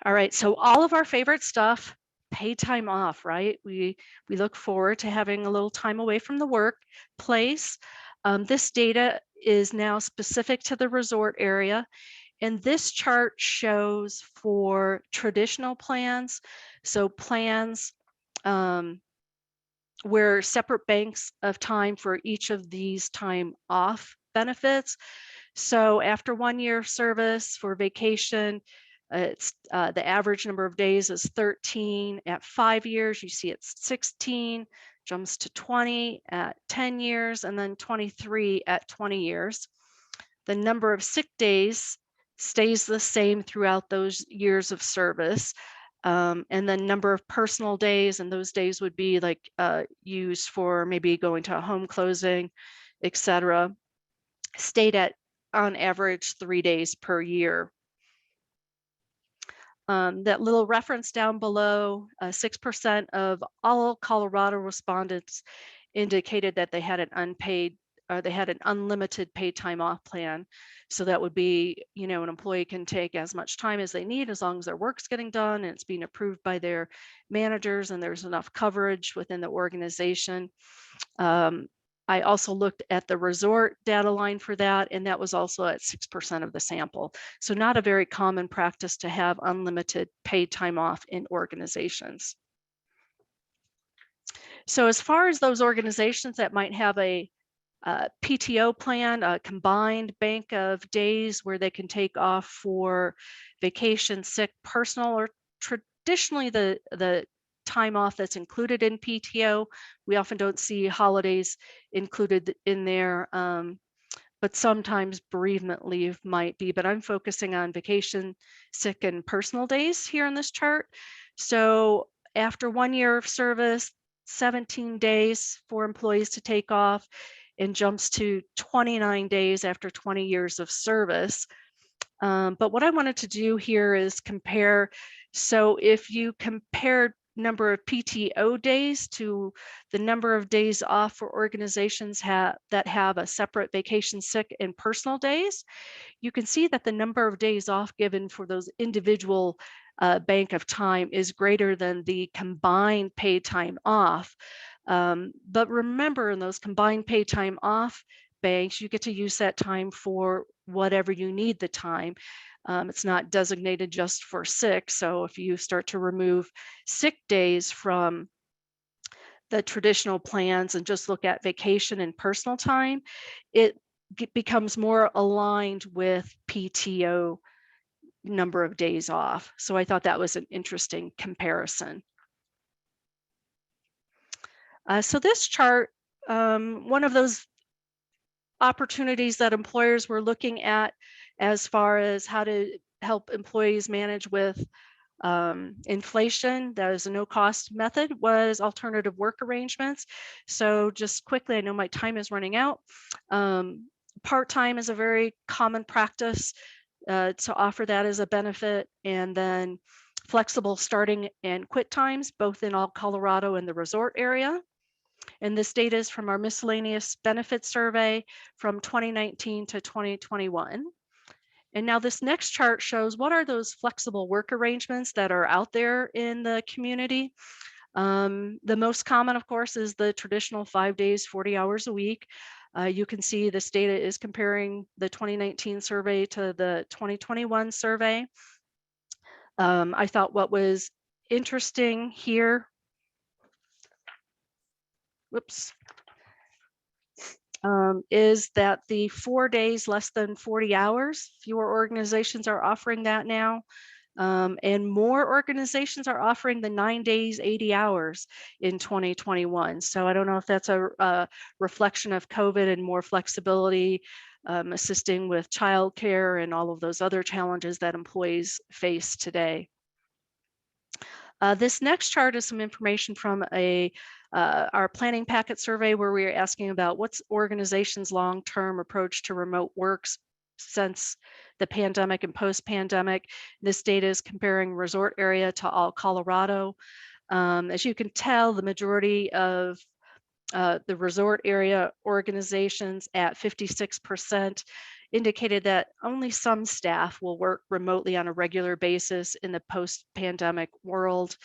All right, so all of our favorite stuff, paid time off, right? We look forward to having a little time away from the workplace. This data is now specific to the resort area. And this chart shows for traditional plans, so plans where separate banks of time for each of these time off benefits. So after 1 year of service for vacation, it's the average number of days is 13. At 5 years, you see it's 16, jumps to 20 at 10 years, and then 23 at 20 years. The number of sick days stays the same throughout those years of service. And then number of personal days, and those days would be like used for maybe going to a home closing, etc., stayed at on average 3 days per year. That little reference down below, 6% of all Colorado respondents indicated that they had an unpaid they had an unlimited paid time off plan. So that would be, an employee can take as much time as they need as long as their work's getting done and it's being approved by their managers and there's enough coverage within the organization. I also looked at the resort data line for that, and that was also at 6% of the sample. So not a very common practice to have unlimited paid time off in organizations. So as far as those organizations that might have a PTO plan, a combined bank of days where they can take off for vacation, sick, personal, or traditionally the time off that's included in PTO. We often don't see holidays included in there, but sometimes bereavement leave might be, but I'm focusing on vacation, sick, and personal days here in this chart. So after 1 year of service, 17 days for employees to take off, and jumps to 29 days after 20 years of service. But what I wanted to do here is compare. So if you compared number of PTO days to the number of days off for organizations that have a separate vacation, sick, and personal days, you can see that the number of days off given for those individual bank of time is greater than the combined paid time off. But remember, in those combined paid time off banks, you get to use that time for whatever you need the time. It's not designated just for sick. So if you start to remove sick days from the traditional plans and just look at vacation and personal time, it becomes more aligned with PTO number of days off. So I thought that was an interesting comparison. So this chart, one of those opportunities that employers were looking at as far as how to help employees manage with inflation, that is a no-cost method, was alternative work arrangements. So just quickly, I know my time is running out. Part-time is a very common practice to offer that as a benefit, and then flexible starting and quit times, both in all Colorado and the resort area. And this data is from our miscellaneous benefits survey from 2019 to 2021. And now this next chart shows what are those flexible work arrangements that are out there in the community. The most common, of course, is the traditional 5 days, 40 hours a week. You can see this data is comparing the 2019 survey to the 2021 survey. I thought what was interesting here, is that the 4 days less than 40 hours, fewer organizations are offering that now. And more organizations are offering the 9 days, 80 hours in 2021. So I don't know if that's a reflection of COVID and more flexibility, assisting with childcare and all of those other challenges that employees face today. This next chart is some information from our planning packet survey where we are asking about what's organizations' long-term approach to remote works since the pandemic and post-pandemic. This data is comparing resort area to all Colorado. As you can tell, the majority of the resort area organizations at 56% indicated that only some staff will work remotely on a regular basis in the post-pandemic world.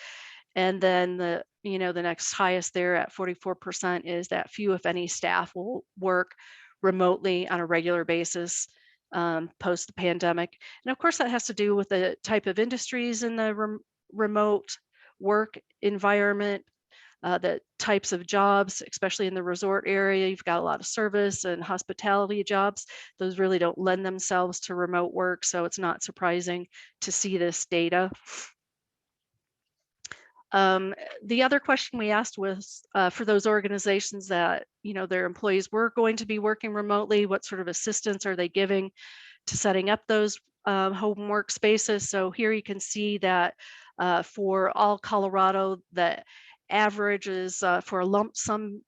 And then the next highest there at 44% is that few, if any, staff will work remotely on a regular basis post the pandemic. And of course, that has to do with the type of industries in the remote work environment, the types of jobs, especially in the resort area. You've got a lot of service and hospitality jobs. Those really don't lend themselves to remote work, so it's not surprising to see this data. The other question we asked was for those organizations that their employees were going to be working remotely, what sort of assistance are they giving to setting up those home workspaces? So here you can see that for all Colorado, the average is for a lump sum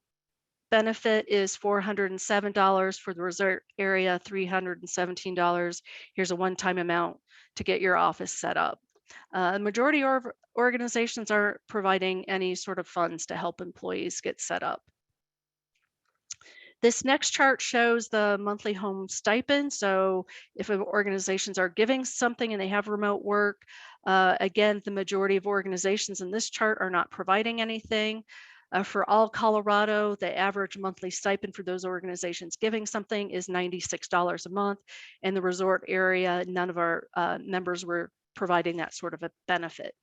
benefit is $407, for the resort area, $317. Here's a one-time amount to get your office set up. The majority of organizations aren't providing any sort of funds to help employees get set up. This next chart shows the monthly home stipend. So if organizations are giving something and they have remote work, again, the majority of organizations in this chart are not providing anything. For all Colorado, the average monthly stipend for those organizations giving something is $96 a month. In the resort area, none of our members were providing that sort of a benefit.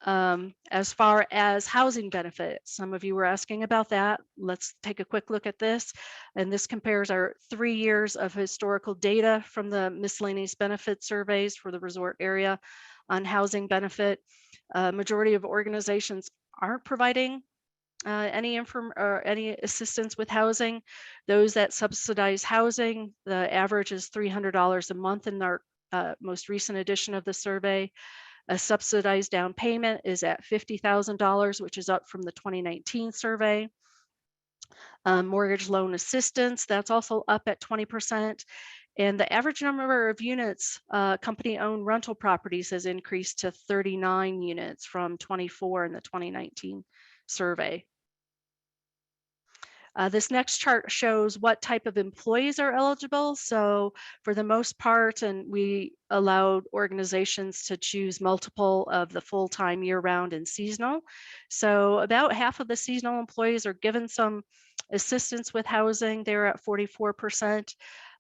As far as housing benefits, some of you were asking about that. Let's take a quick look at this. And this compares our 3 years of historical data from the miscellaneous benefit surveys for the resort area on housing benefit. Majority of organizations aren't providing any assistance with housing. Those that subsidize housing, the average is $300 a month in our most recent edition of the survey. A subsidized down payment is at $50,000, which is up from the 2019 survey. Mortgage loan assistance, that's also up at 20%. And the average number of units, company-owned rental properties has increased to 39 units from 24 in the 2019 survey. This next chart shows what type of employees are eligible. So for the most part, and we allowed organizations to choose multiple of the full-time, year-round, and seasonal. So about half of the seasonal employees are given some assistance with housing. They're at 44%.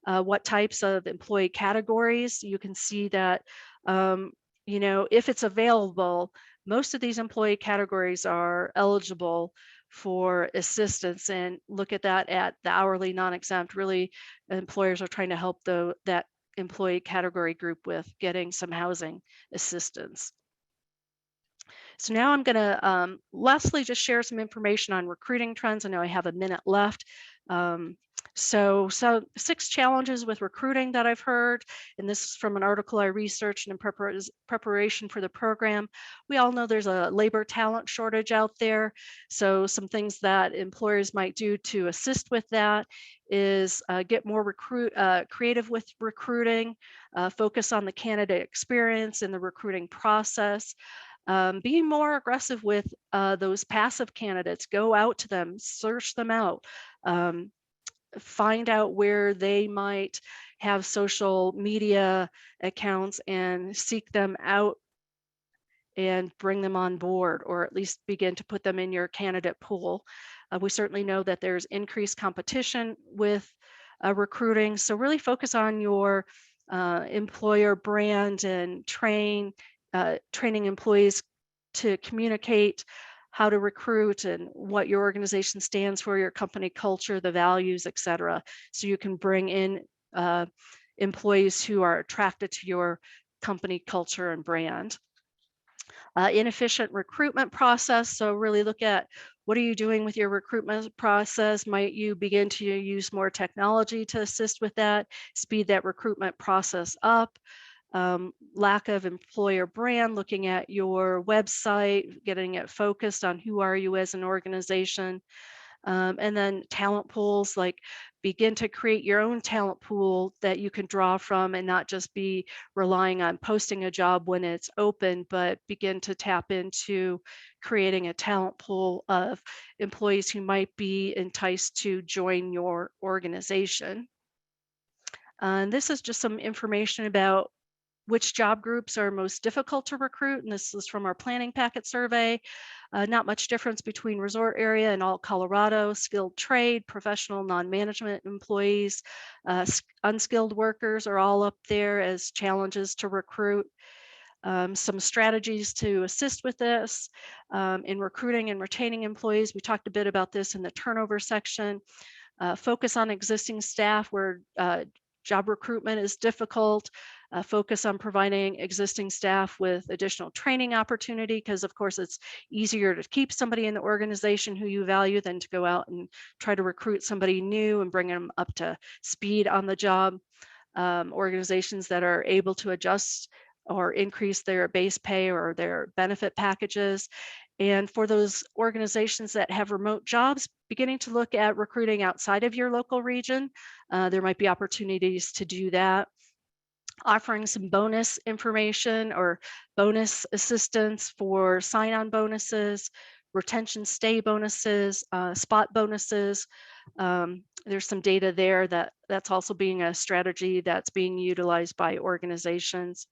What types of employee categories? You can see that, if it's available, most of these employee categories are eligible for assistance, and look at that at the hourly non-exempt. Really, employers are trying to help that employee category group with getting some housing assistance. So now I'm going to lastly just share some information on recruiting trends. I know I have a minute left. So 6 challenges with recruiting that I've heard, and this is from an article I researched in preparation for the program. We all know there's a labor talent shortage out there. So some things that employers might do to assist with that is get more creative with recruiting, focus on the candidate experience in the recruiting process. Being more aggressive with those passive candidates, go out to them, search them out, find out where they might have social media accounts and seek them out and bring them on board, or at least begin to put them in your candidate pool. We certainly know that there's increased competition with recruiting, so really focus on your employer brand and training employees to communicate how to recruit and what your organization stands for, your company culture, the values, et cetera. So you can bring in employees who are attracted to your company culture and brand. Inefficient recruitment process. So really look at what are you doing with your recruitment process? Might you begin to use more technology to assist with that, speed that recruitment process up? Lack of employer brand, looking at your website, getting it focused on who are you as an organization. And then talent pools, like begin to create your own talent pool that you can draw from and not just be relying on posting a job when it's open, but begin to tap into creating a talent pool of employees who might be enticed to join your organization. And this is just some information about which job groups are most difficult to recruit. And this is from our planning packet survey. Not much difference between resort area and all Colorado. Skilled trade, professional, non-management employees, unskilled workers are all up there as challenges to recruit. Some strategies to assist with this in recruiting and retaining employees. We talked a bit about this in the turnover section. Focus on existing staff where job recruitment is difficult. Focus on providing existing staff with additional training opportunity, because of course it's easier to keep somebody in the organization who you value than to go out and try to recruit somebody new and bring them up to speed on the job. Organizations that are able to adjust or increase their base pay or their benefit packages. And for those organizations that have remote jobs, beginning to look at recruiting outside of your local region. There might be opportunities to do that. Offering some bonus information or bonus assistance for sign-on bonuses, retention stay bonuses, spot bonuses. There's some data there that's also being a strategy that's being utilized by organizations.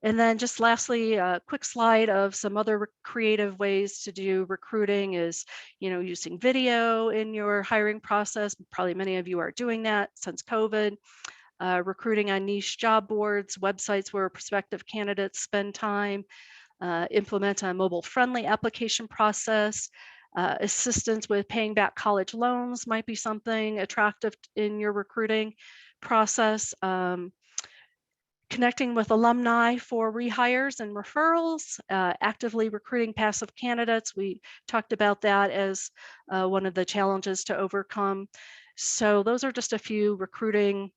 And then just lastly, a quick slide of some other creative ways to do recruiting is, using video in your hiring process. Probably many of you are doing that since COVID. Recruiting on niche job boards, websites where prospective candidates spend time, implement a mobile-friendly application process. Assistance with paying back college loans might be something attractive in your recruiting process. Connecting with alumni for rehires and referrals, actively recruiting passive candidates. We talked about that as one of the challenges to overcome. So those are just a few recruiting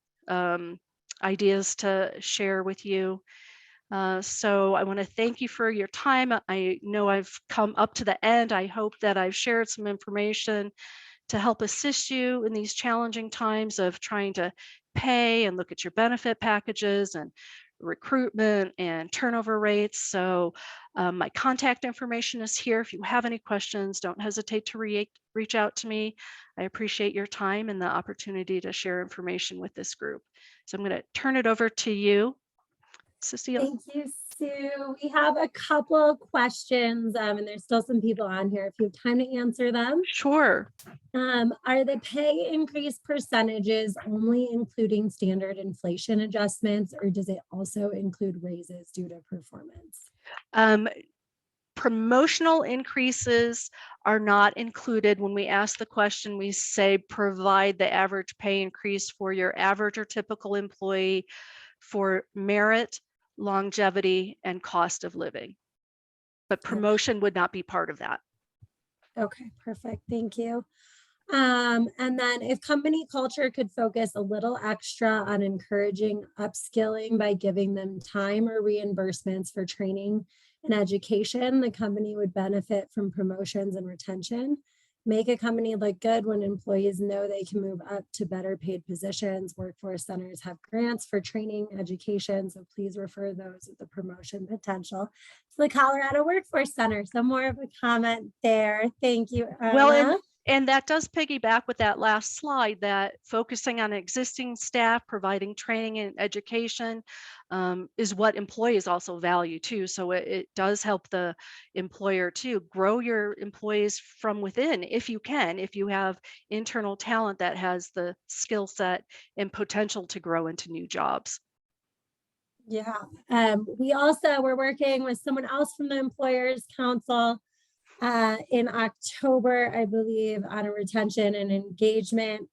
ideas to share with you. So I want to thank you for your time. I know I've come up to the end. I hope that I've shared some information to help assist you in these challenging times of trying to pay and look at your benefit packages and recruitment and turnover rates. So my contact information is here. If you have any questions, don't hesitate to reach out to me. I appreciate your time and the opportunity to share information with this group. So I'm going to turn it over to you, Cecile. Thank you, Sue. We have a couple of questions, and there's still some people on here if you have time to answer them. Sure. Are the pay increase percentages only including standard inflation adjustments, or does it also include raises due to performance? Promotional increases are not included. When we ask the question, we say provide the average pay increase for your average or typical employee for merit, longevity, and cost of living. But promotion would not be part of that. Okay, perfect. Thank you. And then if company culture could focus a little extra on encouraging upskilling by giving them time or reimbursements for training and education, the company would benefit from promotions and retention. Make a company look good when employees know they can move up to better paid positions. Workforce centers have grants for training, education, so please refer those with the promotion potential to the Colorado Workforce Center. So more of a comment there. Thank you, Anna. Well, and that does piggyback with that last slide, that focusing on existing staff, providing training and education is what employees also value too. So it does help the employer to grow your employees from within if you can, if you have internal talent that has the skill set and potential to grow into new jobs. Yeah. We're working with someone else from the Employers Council in October, I believe, on a retention and engagement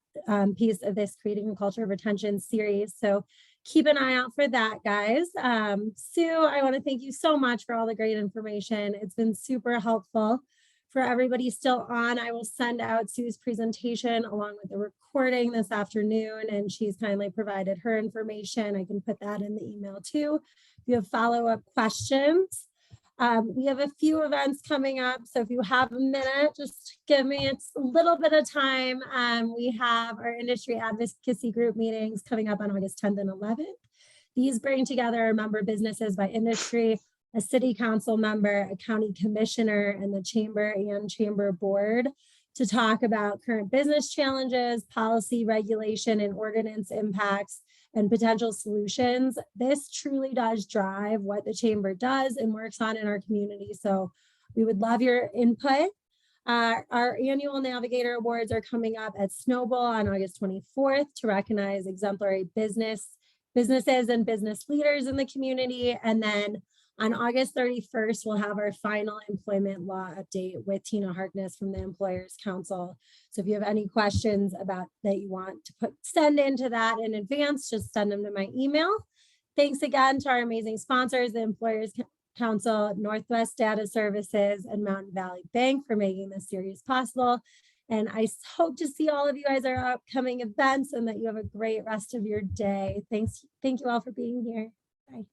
piece of this Creating a Culture of Retention series. So keep an eye out for that, guys. Sue, I want to thank you so much for all the great information. It's been super helpful. For everybody still on, I will send out Sue's presentation along with the recording this afternoon, and she's kindly provided her information. I can put that in the email too. If you have follow-up questions, We have a few events coming up, so if you have a minute, just give me a little bit of time. We have our industry advocacy group meetings coming up on August 10th and 11th. These bring together member businesses by industry, a city council member, a county commissioner, and the chamber and chamber board to talk about current business challenges, policy, regulation, and ordinance impacts, and potential solutions. This truly does drive what the chamber does and works on in our community. So we would love your input. Our annual Navigator Awards are coming up at Snowball on August 24th to recognize exemplary businesses and business leaders in the community. And then on August 31st, we'll have our final employment law update with Tina Harkness from the Employers Council. So if you have any questions about that you want to send into that in advance, just send them to my email. Thanks again to our amazing sponsors, the Employers Council, Northwest Data Services, and Mountain Valley Bank for making this series possible. And I hope to see all of you guys at our upcoming events and that you have a great rest of your day. Thank you all for being here. Bye.